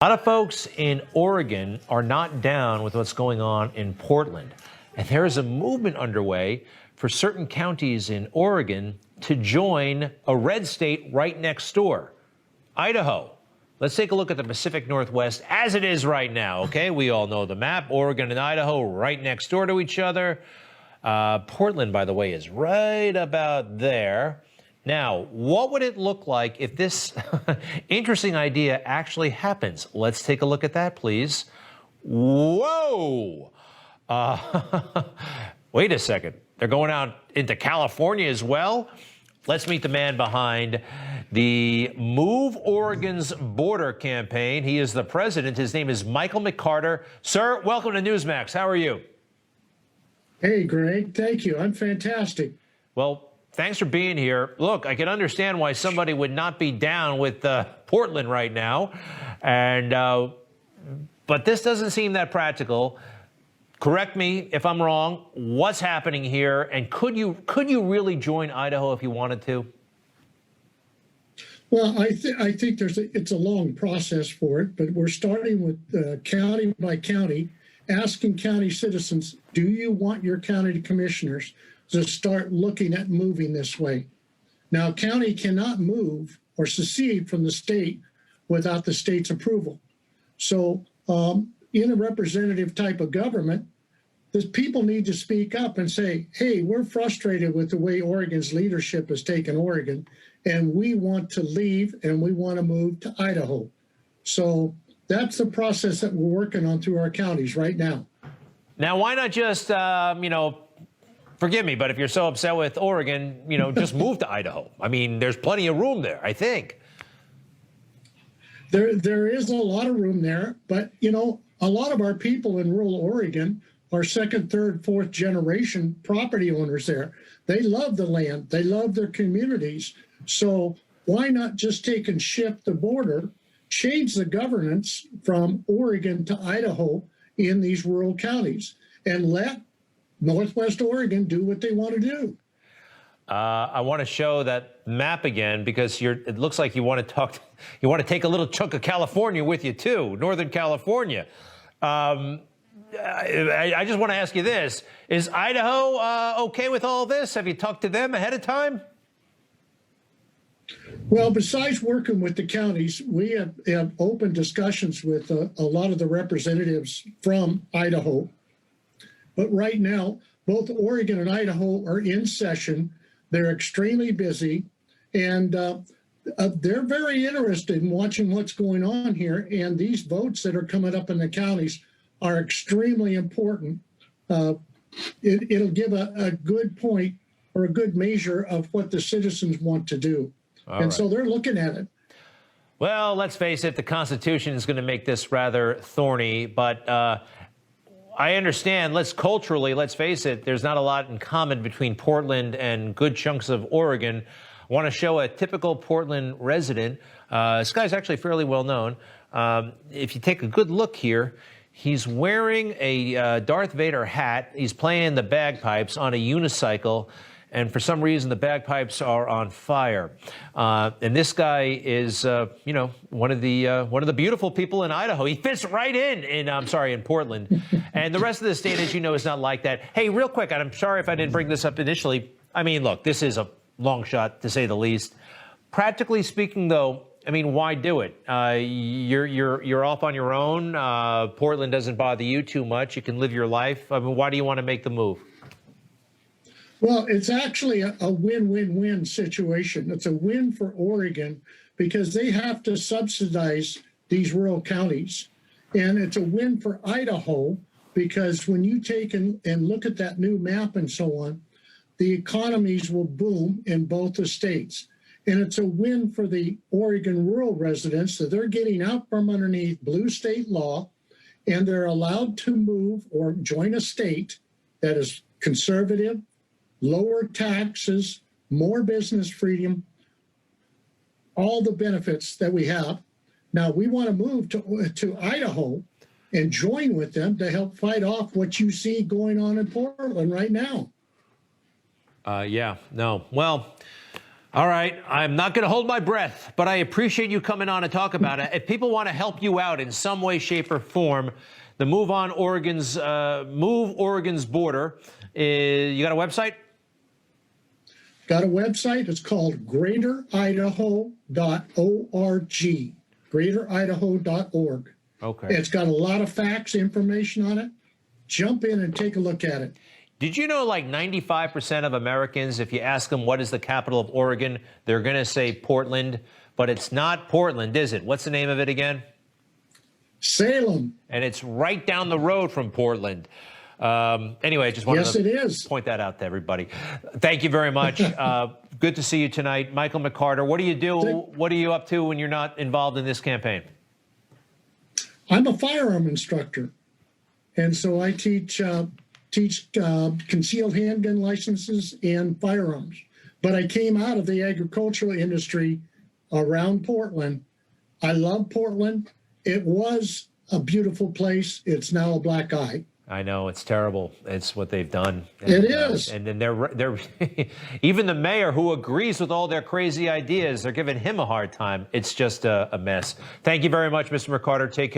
A lot of folks in Oregon are not down with what's going on in Portland. And there is a movement underway for certain counties in Oregon to join a red state right next door, Idaho. Let's take a look at the Pacific Northwest as it is right now, okay? We all know the map. Oregon and Idaho right next door to each other. Portland, by the way, is right about there. Now, what would it look like if this interesting idea actually happens? Let's take a look at that, please. Whoa! Wait a second. They're going out into California as well? Let's meet the man behind the Move Oregon's Border campaign. He is the president. His name is Michael McCarter. Sir, welcome to Newsmax. How are you? Hey, Greg. Thank you. I'm fantastic. Well, thanks for being here. Look, I can understand why somebody would not be down with Portland right now, but this doesn't seem that practical. Correct me if I'm wrong. What's happening here, and could you really join Idaho if you wanted to? Well, I think it's a long process for it, but we're starting with county by county, asking county citizens, do you want your county commissioners to start looking at moving this way? Now, county cannot move or secede from the state without the state's approval. So in a representative type of government, the people need to speak up and say, hey, we're frustrated with the way Oregon's leadership has taken Oregon, and we want to leave and we want to move to Idaho. So that's the process that we're working on through our counties right now. Now, why not just, forgive me, but if you're so upset with Oregon, just move to Idaho. I mean, there's plenty of room there, I think. There is a lot of room there, but, a lot of our people in rural Oregon are second, third, fourth generation property owners there. They love the land. They love their communities. So why not just take and shift the border, change the governance from Oregon to Idaho in these rural counties, and let Northwest Oregon do what they want to do? I want to show that map again because it looks like you want to take a little chunk of California with you too, Northern California. I just want to ask you this: is Idaho okay with all this? Have you talked to them ahead of time? Well, besides working with the counties, we have open discussions with a lot of the representatives from Idaho. But right now, both Oregon and Idaho are in session. They're extremely busy, and they're very interested in watching what's going on here. And these votes that are coming up in the counties are extremely important. It'll give a good point or a good measure of what the citizens want to do. So they're looking at it. Well, let's face it, the Constitution is going to make this rather thorny, but I understand, culturally, let's face it, there's not a lot in common between Portland and good chunks of Oregon. I want to show a typical Portland resident. This guy's actually fairly well known. If you take a good look here, he's wearing a Darth Vader hat. He's playing the bagpipes on a unicycle, and for some reason the bagpipes are on fire. And this guy is, one of the beautiful people in Idaho. He fits right in Portland. And the rest of the state, as you know, is not like that. Hey, real quick, and I'm sorry if I didn't bring this up initially. I mean, look, this is a long shot to say the least. Practically speaking, though, I mean, why do it? You're off on your own. Portland doesn't bother you too much. You can live your life. I mean, why do you want to make the move? Well, it's actually a win-win-win situation. It's a win for Oregon because they have to subsidize these rural counties. And it's a win for Idaho because when you take and look at that new map and so on, the economies will boom in both the states. And it's a win for the Oregon rural residents that they're getting out from underneath blue state law, and they're allowed to move or join a state that is conservative, lower taxes, more business freedom, all the benefits that we have. Now, we want to move to Idaho and join with them to help fight off what you see going on in Portland right now. Yeah, no. Well, All right, I'm not going to hold my breath, but I appreciate you coming on and talk about it. If people want to help you out in some way, shape, or form, the Move Oregon's border. You got a website? Got a website. It's called greateridaho.org. Greateridaho.org. Okay. It's got a lot of facts, information on it. Jump in and take a look at it. Did you know like 95% of Americans, if you ask them what is the capital of Oregon, they're going to say Portland, but it's not Portland, is it? What's the name of it again? Salem. And it's right down the road from Portland. Anyway, I just wanted to point that out to everybody. Thank you very much. Good to see you tonight. Michael McCarter, what do you do? What are you up to when you're not involved in this campaign? I'm a firearm instructor. And so I teach concealed handgun licenses and firearms. But I came out of the agricultural industry around Portland. I love Portland. It was a beautiful place. It's now a black eye. I know, it's terrible. It's what they've done. And, it is. And then they're even the mayor, who agrees with all their crazy ideas, they're giving him a hard time. It's just a mess. Thank you very much, Mr. McCarter. Take care.